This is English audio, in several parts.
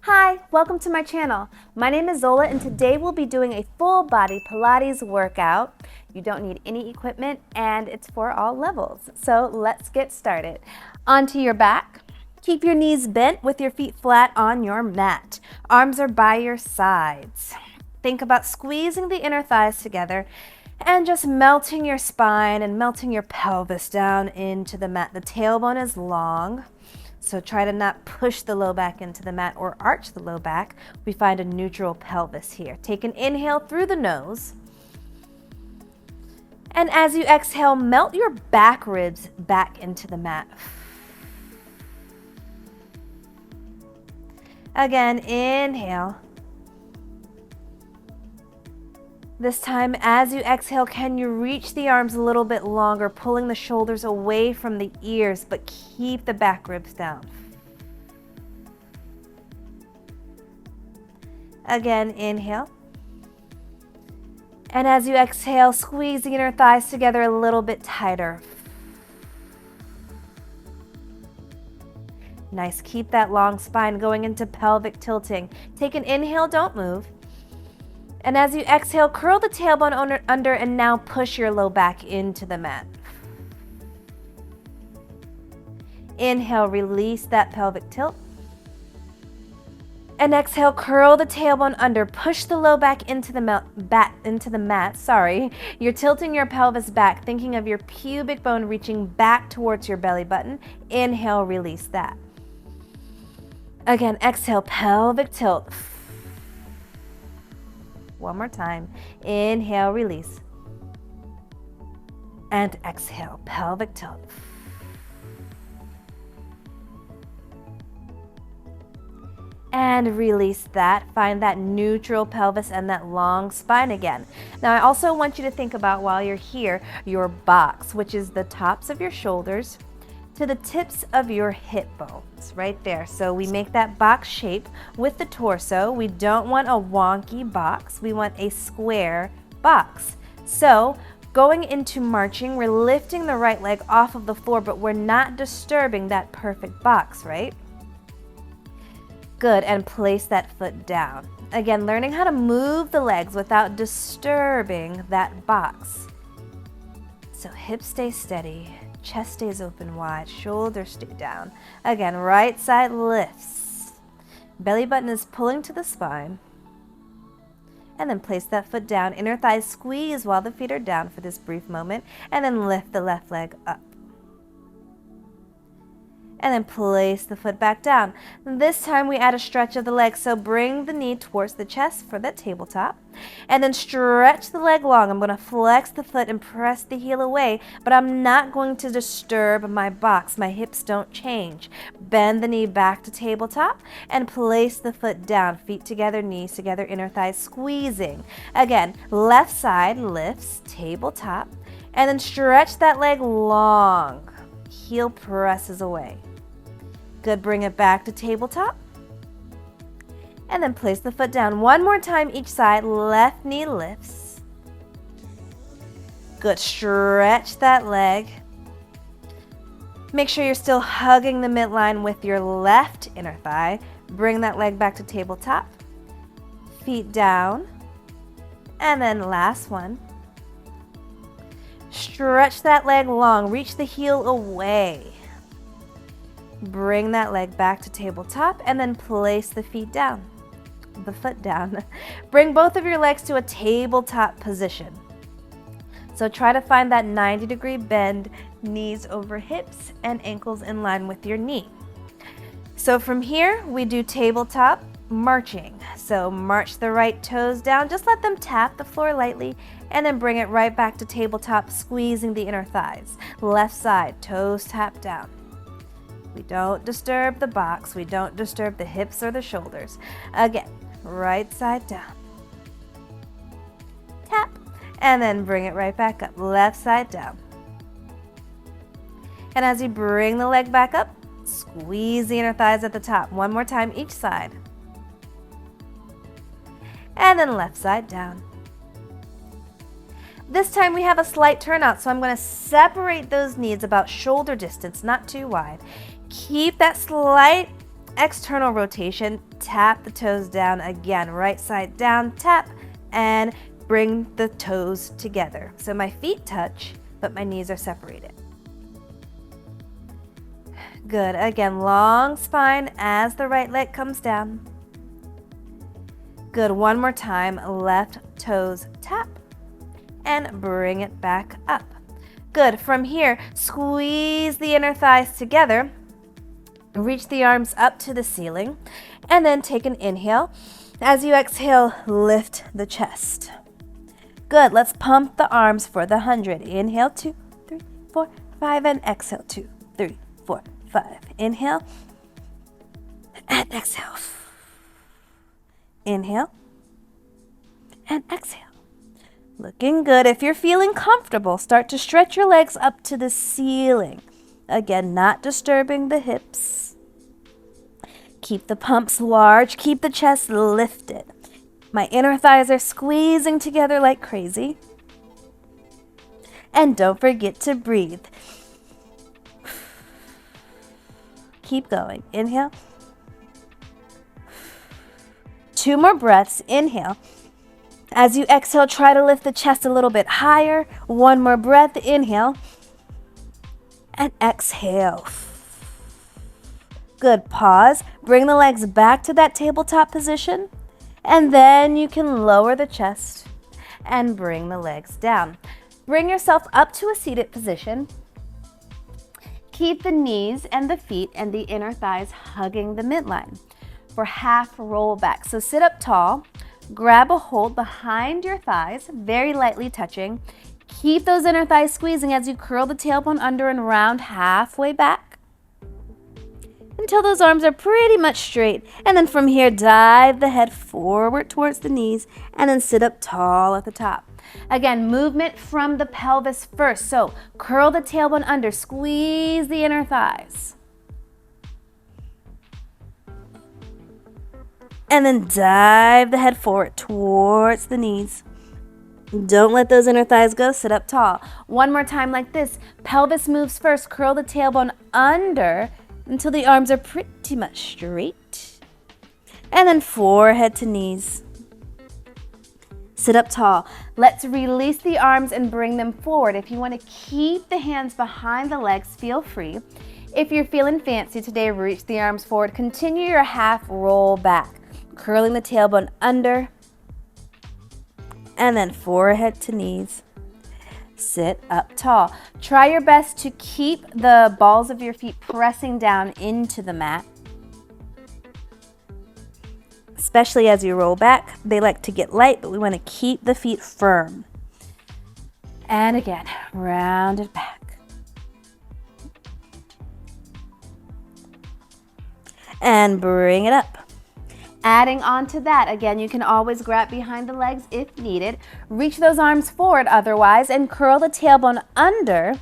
Hi, welcome to my channel. My name is Zola and today we'll be doing a full body Pilates workout. You don't need any equipment and it's for all levels. So let's get started. Onto your back. Keep your knees bent with your feet flat on your mat. Arms are by your sides. Think about squeezing the inner thighs together and just melting your spine and melting your pelvis down into the mat. The tailbone is long. So try to not push the low back into the mat or arch the low back. We find a neutral pelvis here. Take an inhale through the nose. And as you exhale, melt your back ribs back into the mat. Again, inhale. This time, as you exhale, can you reach the arms a little bit longer, pulling the shoulders away from the ears, but keep the back ribs down. Again, inhale. And as you exhale, squeeze the inner thighs together a little bit tighter. Nice, keep that long spine going into pelvic tilting. Take an inhale, don't move. And as you exhale, curl the tailbone under and now push your low back into the mat. Inhale, release that pelvic tilt. And exhale, curl the tailbone under, push the low back into the mat. You're tilting your pelvis back, thinking of your pubic bone reaching back towards your belly button. Inhale, release that. Again, exhale, pelvic tilt. One more time. Inhale, release. And exhale, pelvic tilt. And release that. Find that neutral pelvis and that long spine again. Now, I also want you to think about, while you're here, your box, which is the tops of your shoulders to the tips of your hip bones, right there. So we make that box shape with the torso. We don't want a wonky box. We want a square box. So going into marching, we're lifting the right leg off of the floor, but we're not disturbing that perfect box, right? Good, and place that foot down. Again, learning how to move the legs without disturbing that box. So hips stay steady. Chest stays open wide, shoulders stay down. Again, right side lifts. Belly button is pulling to the spine. And then place that foot down. Inner thighs squeeze while the feet are down for this brief moment. And then lift the left leg up. And then place the foot back down. This time we add a stretch of the leg, so bring the knee towards the chest for that tabletop. And then stretch the leg long. I'm going to flex the foot and press the heel away, but I'm not going to disturb my box. My hips don't change. Bend the knee back to tabletop and place the foot down. Feet together, knees together, inner thighs squeezing. Again, left side lifts, tabletop, and then stretch that leg long. Heel presses away. Good, bring it back to tabletop. And then place the foot down. One more time each side. Left knee lifts. Good, stretch that leg. Make sure you're still hugging the midline with your left inner thigh. Bring that leg back to tabletop. Feet down. And then last one. Stretch that leg long. Reach the heel away. Bring that leg back to tabletop and then place the feet down, the foot down. Bring both of your legs to a tabletop position. So try to find that 90-degree bend, knees over hips and ankles in line with your knee. So from here, we do tabletop marching. So march the right toes down, just let them tap the floor lightly, and then bring it right back to tabletop, squeezing the inner thighs. Left side, toes tap down. We don't disturb the box. We don't disturb the hips or the shoulders. Again, right side down. Tap, and then bring it right back up. Left side down. And as you bring the leg back up, squeeze the inner thighs at the top. One more time each side. And then left side down. This time we have a slight turnout, so I'm going to separate those knees about shoulder distance, not too wide. Keep that slight external rotation, tap the toes down again, right side down, tap, and bring the toes together. So my feet touch, but my knees are separated. Good. Again, long spine as the right leg comes down. Good. One more time. Left toes tap and bring it back up. Good. From here, squeeze the inner thighs together. Reach the arms up to the ceiling and then take an inhale. As you exhale, lift the chest. Good. Let's pump the arms for the 100. Inhale, 2, 3, 4, 5, and exhale, 2, 3, 4, 5. Inhale and exhale. Inhale and exhale. Looking good. If you're feeling comfortable, start to stretch your legs up to the ceiling. Again, not disturbing the hips. Keep the pumps large. Keep the chest lifted. My inner thighs are squeezing together like crazy. And don't forget to breathe. Keep going. Inhale. 2 more breaths. Inhale. As you exhale, try to lift the chest a little bit higher. 1 more breath. Inhale. And exhale. Good. Pause. Bring the legs back to that tabletop position. And then you can lower the chest and bring the legs down. Bring yourself up to a seated position. Keep the knees and the feet and the inner thighs hugging the midline for half roll back. So sit up tall, grab a hold behind your thighs, very lightly touching. Keep those inner thighs squeezing as you curl the tailbone under and round halfway back until those arms are pretty much straight. And then from here, dive the head forward towards the knees and then sit up tall at the top. Again, movement from the pelvis first. So curl the tailbone under, squeeze the inner thighs. And then dive the head forward towards the knees. Don't let those inner thighs go, sit up tall. 1 more time like this. Pelvis moves first, curl the tailbone under until the arms are pretty much straight. And then forehead to knees. Sit up tall. Let's release the arms and bring them forward. If you want to keep the hands behind the legs, feel free. If you're feeling fancy today, reach the arms forward. Continue your half roll back, curling the tailbone under, and then forehead to knees. Sit up tall. Try your best to keep the balls of your feet pressing down into the mat. Especially as you roll back, they like to get light, but we want to keep the feet firm. And again, round it back. And bring it up. Adding on to that, again, you can always grab behind the legs if needed. Reach those arms forward otherwise and curl the tailbone under.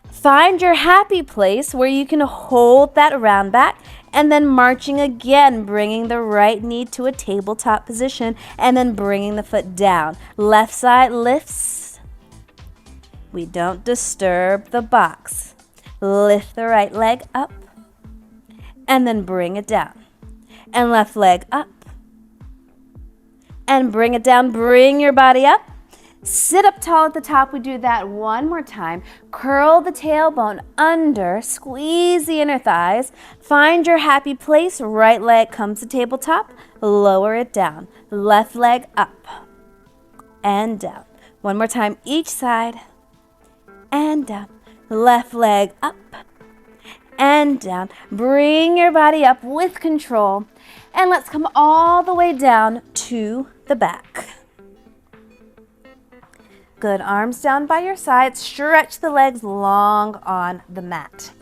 Find your happy place where you can hold that round back and then marching again, bringing the right knee to a tabletop position and then bringing the foot down. Left side lifts. We don't disturb the box. Lift the right leg up and then bring it down. And left leg up and bring it down. Bring your body up. Sit up tall at the top. We do that 1 more time. Curl the tailbone under. Squeeze the inner thighs. Find your happy place. Right leg comes to tabletop. Lower it down. Left leg up and down. 1 more time each side and down. Left leg up and down. Bring your body up with control. And let's come all the way down to the back. Good. Arms down by your sides. Stretch the legs long on the mat.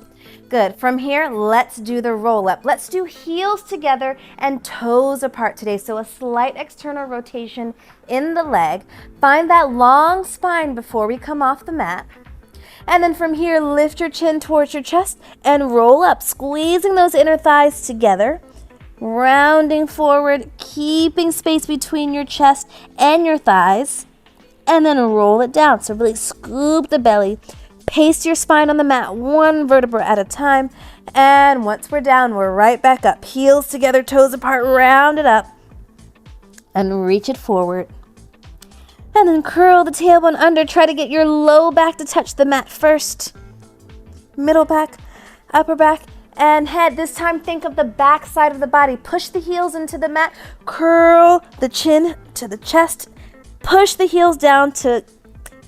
Good. From here, let's do the roll up. Let's do heels together and toes apart today. So a slight external rotation in the leg. Find that long spine before we come off the mat. And then from here, lift your chin towards your chest and roll up, squeezing those inner thighs together. Rounding forward, keeping space between your chest and your thighs. And then roll it down. So really scoop the belly, Pace your spine on the mat, one vertebra at a time. And once we're down, we're right back up. Heels together, toes apart, round it up. And reach it forward. And then curl the tailbone under. Try to get your low back to touch the mat first. Middle back, upper back, and head. This time think of the back side of the body. Push the heels into the mat. Curl the chin to the chest. Push the heels down to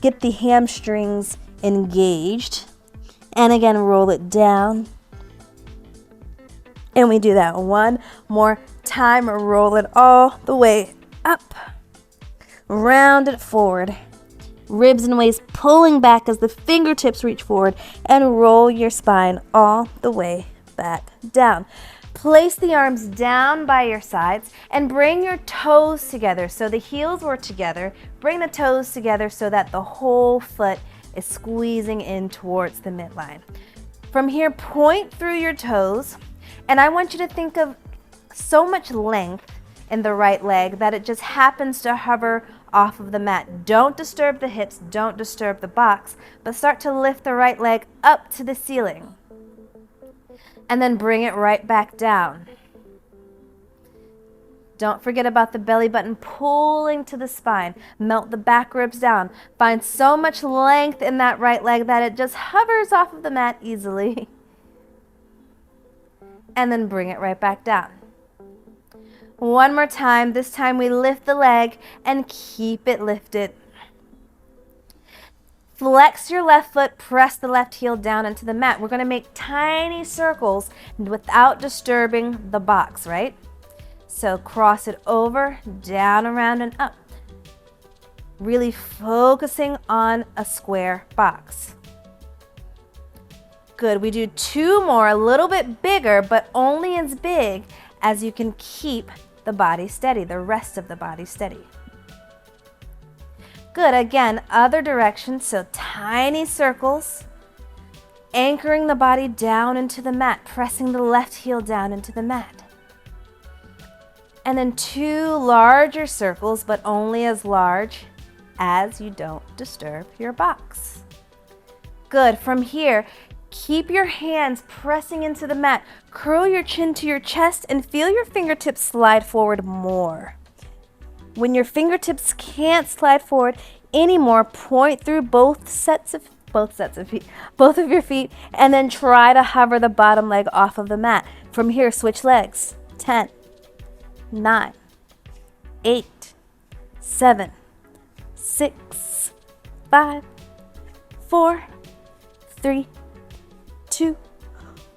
get the hamstrings engaged. And again, roll it down. And we do that one more time. Roll it all the way up. Round it forward. Ribs and waist pulling back as the fingertips reach forward, and roll your spine all the way back down. Place the arms down by your sides and bring your toes together. So the heels were together. Bring the toes together so that the whole foot is squeezing in towards the midline. From here, point through your toes, and I want you to think of so much length in the right leg that it just happens to hover off of the mat. Don't disturb the hips, don't disturb the box, but start to lift the right leg up to the ceiling. And then bring it right back down. Don't forget about the belly button pulling to the spine. Melt the back ribs down. Find so much length in that right leg that it just hovers off of the mat easily. And then bring it right back down. One more time. This time we lift the leg and keep it lifted. Flex your left foot, press the left heel down into the mat. We're going to make tiny circles without disturbing the box, right? So cross it over, down, around, and up. Really focusing on a square box. Good. We do two more, a little bit bigger, but only as big as you can keep the body steady, the rest of the body steady. Good. Again, other direction. So tiny circles, anchoring the body down into the mat, pressing the left heel down into the mat. And then two larger circles, but only as large as you don't disturb your box. Good. From here, keep your hands pressing into the mat. Curl your chin to your chest and feel your fingertips slide forward more. When your fingertips can't slide forward anymore, point through both of your feet, and then try to hover the bottom leg off of the mat. From here, switch legs. 10, 9, 8, 7, 6, 5, 4, 3, 2,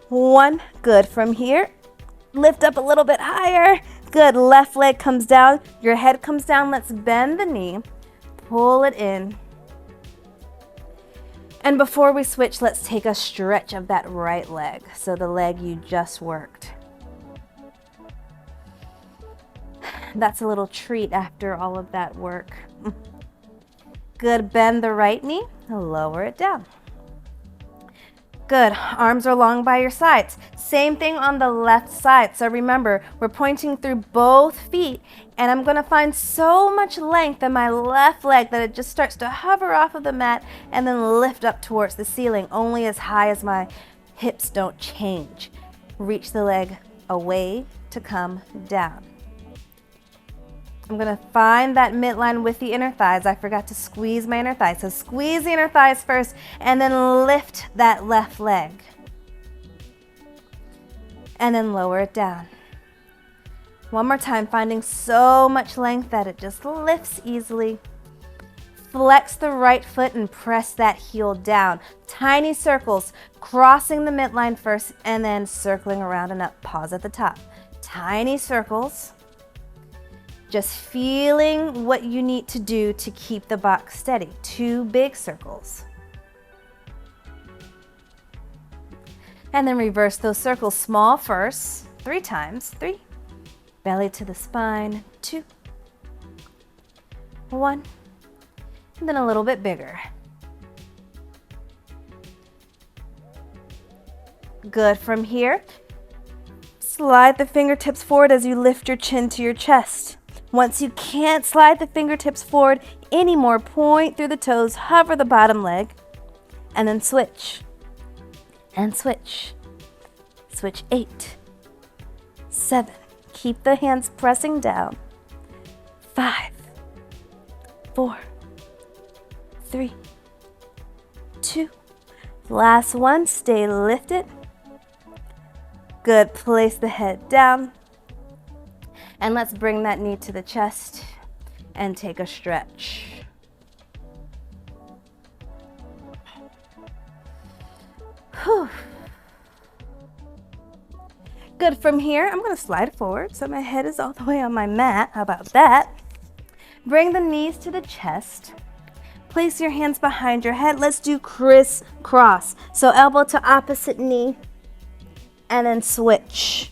1. Good. From here, lift up a little bit higher. Good. Left leg comes down. Your head comes down. Let's bend the knee. Pull it in. And before we switch, let's take a stretch of that right leg. So the leg you just worked. That's a little treat after all of that work. Good. Bend the right knee. Lower it down. Good. Arms are long by your sides. Same thing on the left side. So remember, we're pointing through both feet, and I'm going to find so much length in my left leg that it just starts to hover off of the mat and then lift up towards the ceiling, only as high as my hips don't change. Reach the leg away to come down. I'm going to find that midline with the inner thighs. I forgot to squeeze my inner thighs. So squeeze the inner thighs first and then lift that left leg. And then lower it down. One more time, finding so much length that it just lifts easily. Flex the right foot and press that heel down. Tiny circles, crossing the midline first and then circling around and up. Pause at the top. Tiny circles. Just feeling what you need to do to keep the box steady. Two big circles. And then reverse those circles. Small first, 3 times. 3. Belly to the spine. 2. 1. And then a little bit bigger. Good. From here, slide the fingertips forward as you lift your chin to your chest. Once you can't slide the fingertips forward anymore, point through the toes, hover the bottom leg, and then switch, and switch. Switch 8, 7. Keep the hands pressing down. 5, 4, 3, 2. Last one, stay lifted. Good, place the head down. And let's bring that knee to the chest and take a stretch. Whew. Good, from here, I'm gonna slide forward so my head is all the way on my mat. How about that? Bring the knees to the chest. Place your hands behind your head. Let's do crisscross. So elbow to opposite knee, and then switch.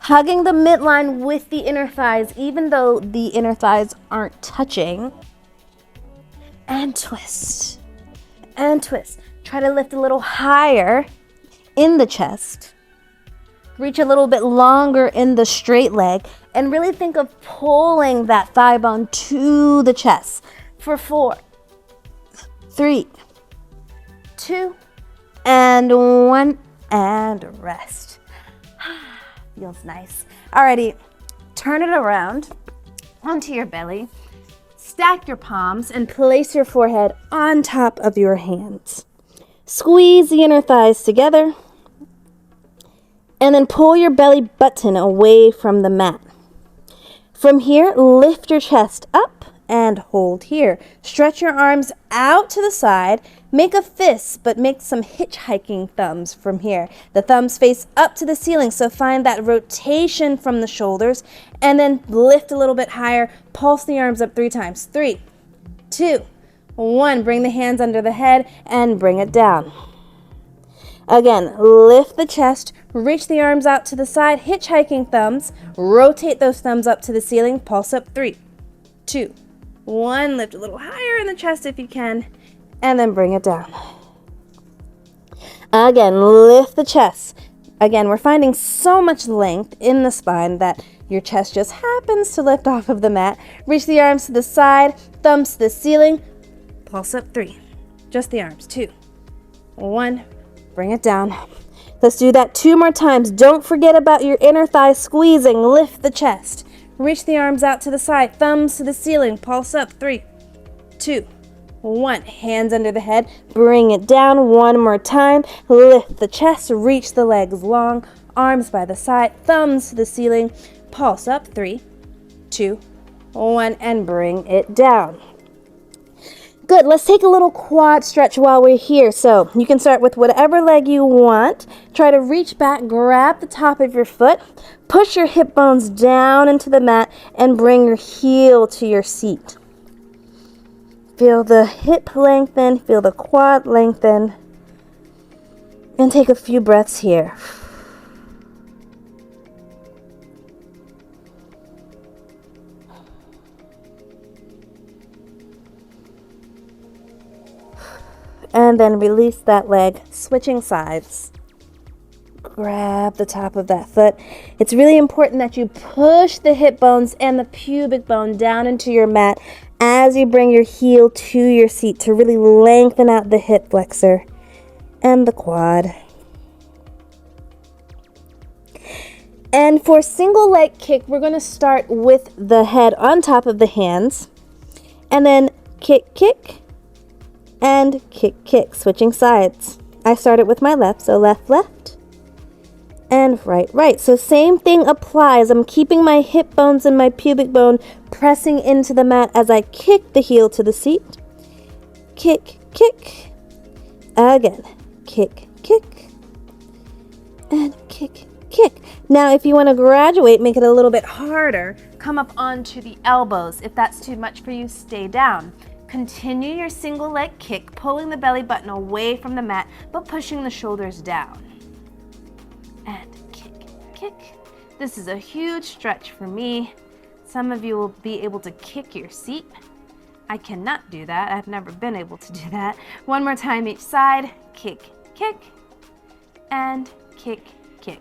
Hugging the midline with the inner thighs, even though the inner thighs aren't touching. And twist, and twist. Try to lift a little higher in the chest. Reach a little bit longer in the straight leg, and really think of pulling that thigh bone to the chest for 4, 3, 2, and 1, and rest. Feels nice. Alrighty, turn it around onto your belly. Stack your palms and place your forehead on top of your hands. Squeeze the inner thighs together. And then pull your belly button away from the mat. From here, lift your chest up and hold here. Stretch your arms out to the side. Make a fist, but make some hitchhiking thumbs from here. The thumbs face up to the ceiling, so find that rotation from the shoulders. And then lift a little bit higher. Pulse the arms up 3 times. 3, 2, 1. Bring the hands under the head and bring it down. Again, lift the chest, reach the arms out to the side, hitchhiking thumbs, rotate those thumbs up to the ceiling, pulse up 3, 2, 1, lift a little higher in the chest if you can, and then bring it down. Again, lift the chest. Again, we're finding so much length in the spine that your chest just happens to lift off of the mat. Reach the arms to the side, thumbs to the ceiling, pulse up 3, just the arms, 2, 1, bring it down. Let's do that 2 more times. Don't forget about your inner thigh squeezing. Lift the chest. Reach the arms out to the side. Thumbs to the ceiling. Pulse up. 3, 2, 1. Hands under the head. Bring it down 1 more time. Lift the chest. Reach the legs long. Arms by the side. Thumbs to the ceiling. Pulse up. 3, 2, 1. And bring it down. Good, let's take a little quad stretch while we're here. So you can start with whatever leg you want. Try to reach back, grab the top of your foot, push your hip bones down into the mat, and bring your heel to your seat. Feel the hip lengthen, feel the quad lengthen, and take a few breaths here. And then release that leg, switching sides. Grab the top of that foot. It's really important that you push the hip bones and the pubic bone down into your mat as you bring your heel to your seat to really lengthen out the hip flexor and the quad. And for single leg kick, we're going to start with the head on top of the hands, and then kick, kick, and kick, kick, switching sides. I started with my left, so left, left, and right, right. So same thing applies. I'm keeping my hip bones and my pubic bone pressing into the mat as I kick the heel to the seat. Kick, kick. Again, kick, kick, and kick, kick. Now, if you want to graduate, make it a little bit harder. Come up onto the elbows. If that's too much for you, stay down. Continue your single leg kick, pulling the belly button away from the mat, but pushing the shoulders down. And kick, kick. This is a huge stretch for me. Some of you will be able to kick your seat. I cannot do that. I've never been able to do that. One more time each side. Kick, kick, and kick, kick.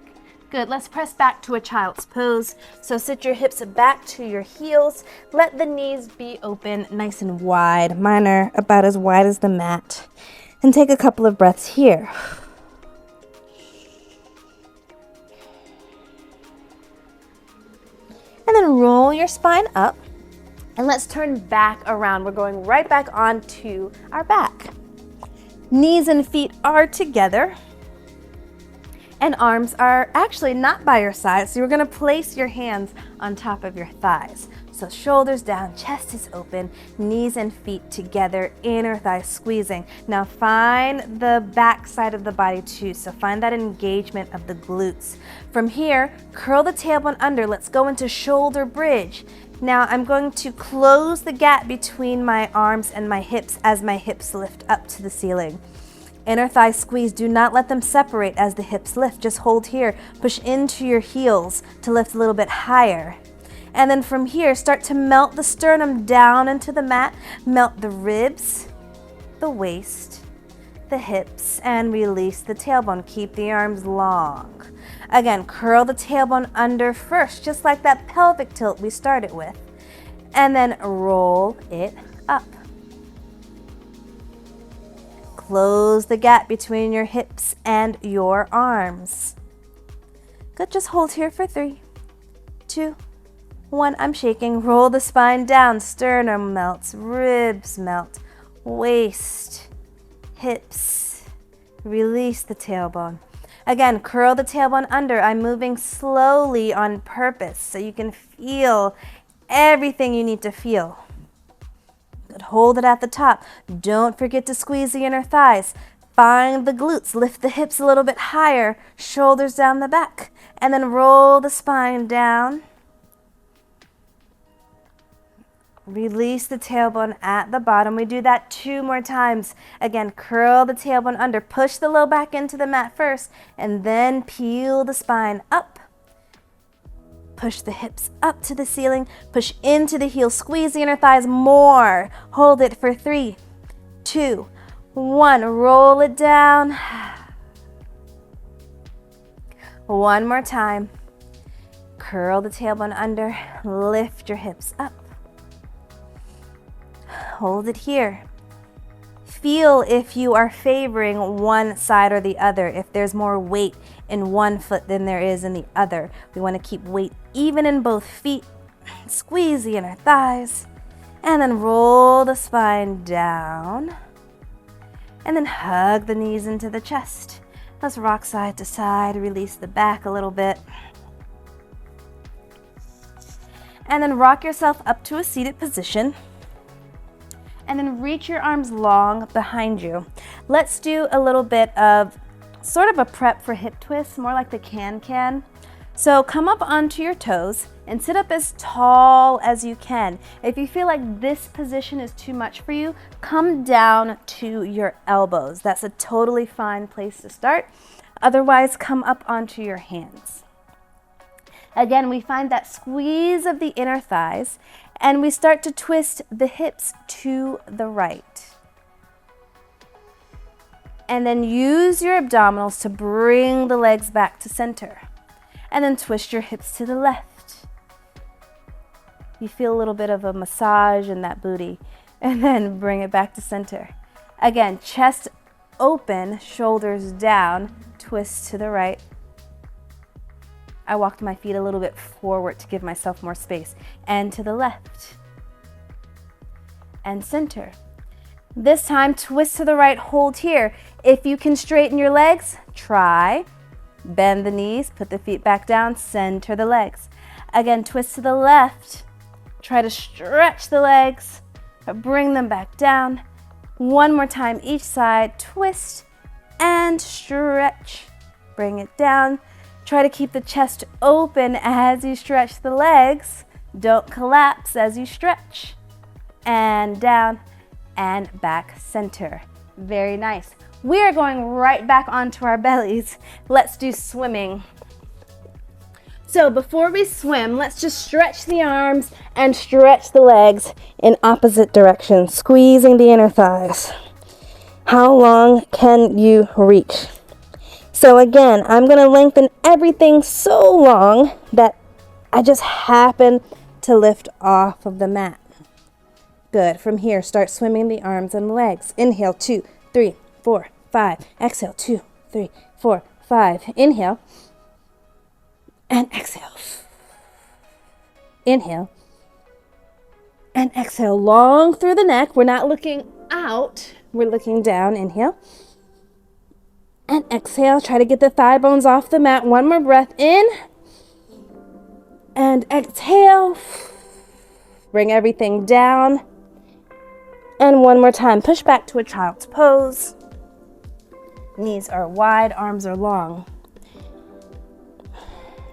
Good, let's press back to a child's pose. So sit your hips back to your heels. Let the knees be open, nice and wide. Mine are about as wide as the mat. And take a couple of breaths here. And then roll your spine up. And let's turn back around. We're going right back onto our back. Knees and feet are together. And arms are actually not by your side. So you're going to place your hands on top of your thighs. So shoulders down, chest is open, knees and feet together, inner thighs squeezing. Now find the back side of the body too. So find that engagement of the glutes. From here, curl the tailbone under. Let's go into shoulder bridge. Now I'm going to close the gap between my arms and my hips as my hips lift up to the ceiling. Inner thigh squeeze. Do not let them separate as the hips lift. Just hold here. Push into your heels to lift a little bit higher. And then from here, start to melt the sternum down into the mat. Melt the ribs, the waist, the hips, and release the tailbone. Keep the arms long. Again, curl the tailbone under first, just like that pelvic tilt we started with. And then roll it up. Close the gap between your hips and your arms. Good, just hold here for 3, 2, 1. I'm shaking. Roll the spine down. Sternum melts, ribs melt, waist, hips. Release the tailbone. Again, curl the tailbone under. I'm moving slowly on purpose so you can feel everything you need to feel. Good. Hold it at the top. Don't forget to squeeze the inner thighs. Find the glutes. Lift the hips a little bit higher. Shoulders down the back. And then roll the spine down. Release the tailbone at the bottom. We do that 2 more times. Again, curl the tailbone under. Push the low back into the mat first, and then peel the spine up. Push the hips up to the ceiling. Push into the heels. Squeeze the inner thighs more. Hold it for 3, 2, 1. Roll it down. One more time. Curl the tailbone under. Lift your hips up. Hold it here. Feel if you are favoring one side or the other, if there's more weight in one foot than there is in the other. We want to keep weight even in both feet. Squeeze the inner thighs, and then roll the spine down, and then hug the knees into the chest. Let's rock side to side, release the back a little bit. And then rock yourself up to a seated position. And then reach your arms long behind you. Let's do a little bit of sort of a prep for hip twists, more like the can-can. So come up onto your toes and sit up as tall as you can. If you feel like this position is too much for you, come down to your elbows. That's a totally fine place to start. Otherwise, come up onto your hands. Again, we find that squeeze of the inner thighs, and we start to twist the hips to the right. And then use your abdominals to bring the legs back to center. And then twist your hips to the left. You feel a little bit of a massage in that booty. And then bring it back to center. Again, chest open, shoulders down, twist to the right. I walked my feet a little bit forward to give myself more space. And to the left. And center. This time, twist to the right, hold here. If you can straighten your legs, try. Bend the knees, put the feet back down, center the legs. Again, twist to the left. Try to stretch the legs, bring them back down. One more time each side, twist and stretch. Bring it down. Try to keep the chest open as you stretch the legs. Don't collapse as you stretch. And down and back center. Very nice. We are going right back onto our bellies. Let's do swimming. So before we swim, let's just stretch the arms and stretch the legs in opposite directions, squeezing the inner thighs. How long can you reach? So again, I'm going to lengthen everything so long that I just happen to lift off of the mat. Good. From here, start swimming the arms and legs. Inhale, 2, 3, 4, 5. Exhale, 2, 3, 4, 5. Inhale. And exhale. Inhale. And exhale, long through the neck. We're not looking out. We're looking down. Inhale. And exhale. Try to get the thigh bones off the mat. One more breath in. And exhale. Bring everything down. And one more time. Push back to a child's pose. Knees are wide, arms are long.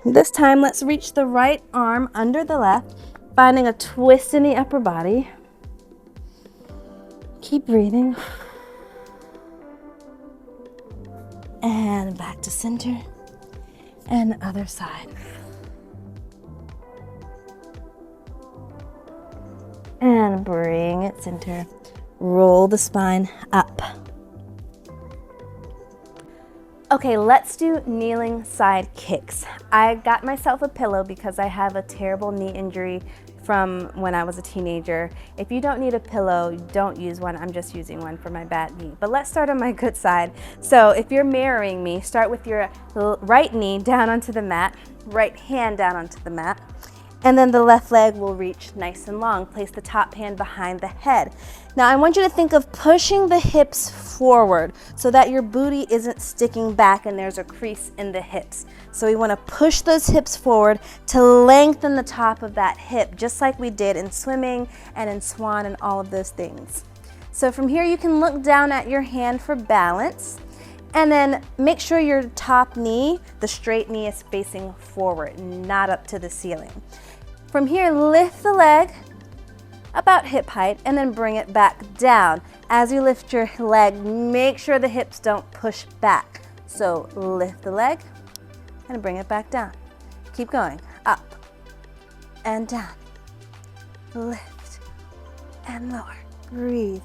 This time, let's reach the right arm under the left, finding a twist in the upper body. Keep breathing. And back to center. And other side. And bring it center. Roll the spine up. Okay, let's do kneeling side kicks. I got myself a pillow because I have a terrible knee injury from when I was a teenager. If you don't need a pillow, don't use one. I'm just using one for my bad knee. But let's start on my good side. So if you're mirroring me, start with your right knee down onto the mat, right hand down onto the mat, and then the left leg will reach nice and long. Place the top hand behind the head. Now I want you to think of pushing the hips forward so that your booty isn't sticking back and there's a crease in the hips. So we want to push those hips forward to lengthen the top of that hip, just like we did in swimming and in swan and all of those things. So from here you can look down at your hand for balance. And then make sure your top knee, the straight knee, is facing forward, not up to the ceiling. From here, lift the leg about hip height and then bring it back down. As you lift your leg, make sure the hips don't push back. So lift the leg and bring it back down. Keep going, up and down. Lift and lower. Breathe.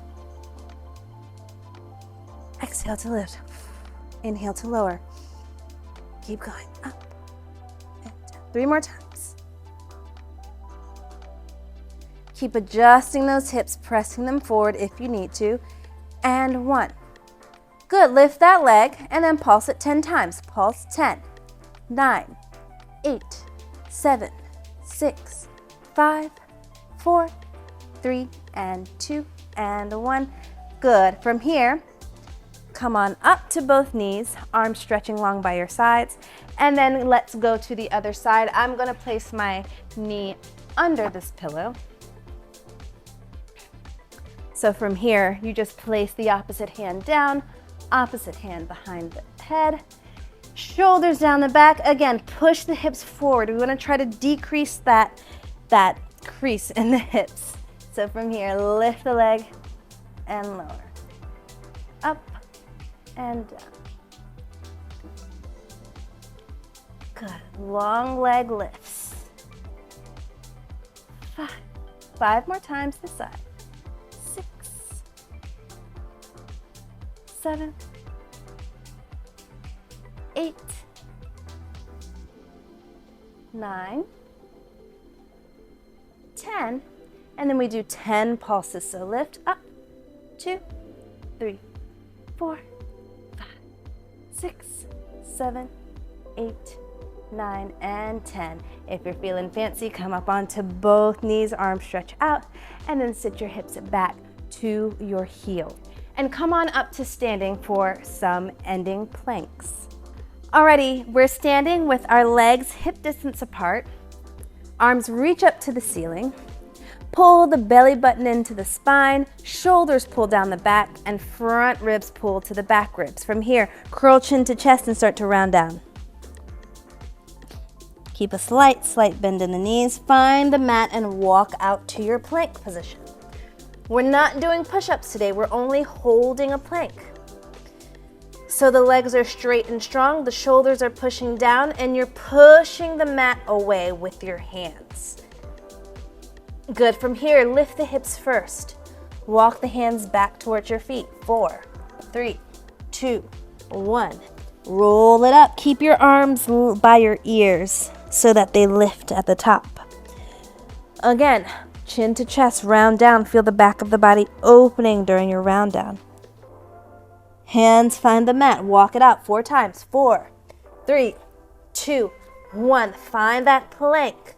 Exhale to lift. Inhale to lower. Keep going, up and down. 3 more times. Keep adjusting those hips, pressing them forward if you need to. And 1. Good, lift that leg and then pulse it 10 times. Pulse 10, 9, 8, 7, 6, 5, 4, 3, and 2, and 1. Good. From here, come on up to both knees, arms stretching long by your sides, and then let's go to the other side. I'm going to place my knee under this pillow. So from here, you just place the opposite hand down, opposite hand behind the head, shoulders down the back. Again, push the hips forward. We want to try to decrease that crease in the hips. So from here, lift the leg and lower. Up and down. Good. Long leg lifts. 5. 5 more times this side. 6, 7, 8, 9, 10, and then we do 10 pulses. So lift up, 2, 3, 4, 5, 6, 7, 8, 9, and 10. If you're feeling fancy, come up onto both knees, arms stretch out, and then sit your hips back to your heel. And come on up to standing for some ending planks. Alrighty, we're standing with our legs hip distance apart, arms reach up to the ceiling, pull the belly button into the spine, shoulders pull down the back, and front ribs pull to the back ribs. From here, curl chin to chest and start to round down. Keep a slight bend in the knees. Find the mat and walk out to your plank position. We're not doing push-ups today. We're only holding a plank. So the legs are straight and strong, the shoulders are pushing down, and you're pushing the mat away with your hands. Good. From here, lift the hips first. Walk the hands back towards your feet. 4, 3, 2, 1. Roll it up. Keep your arms by your ears so that they lift at the top. Again, chin to chest, round down. Feel the back of the body opening during your round down. Hands find the mat. Walk it out 4 times. 4, 3, 2, 1. Find that plank.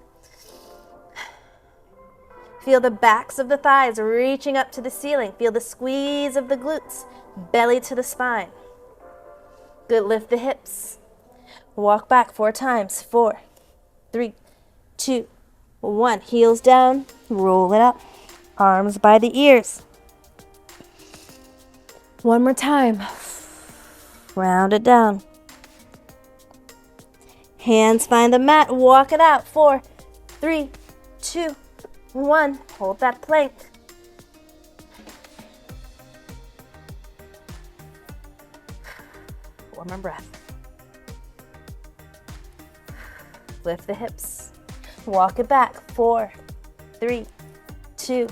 Feel the backs of the thighs reaching up to the ceiling. Feel the squeeze of the glutes, belly to the spine. Good, lift the hips. Walk back 4 times. 4, 3, 2, 1. Heels down, roll it up. Arms by the ears. One more time. Round it down. Hands find the mat, walk it out. 4, 3, 2, 1. Hold that plank. One more breath. Lift the hips. Walk it back. 4, 3, 2,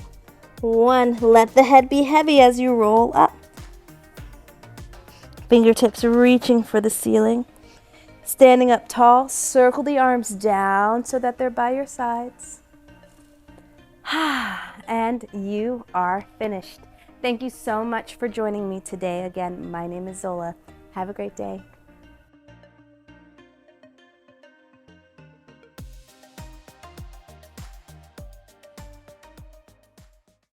1. Let the head be heavy as you roll up. Fingertips reaching for the ceiling. Standing up tall, circle the arms down so that they're by your sides. And you are finished. Thank you so much for joining me today. Again, my name is Zola. Have a great day.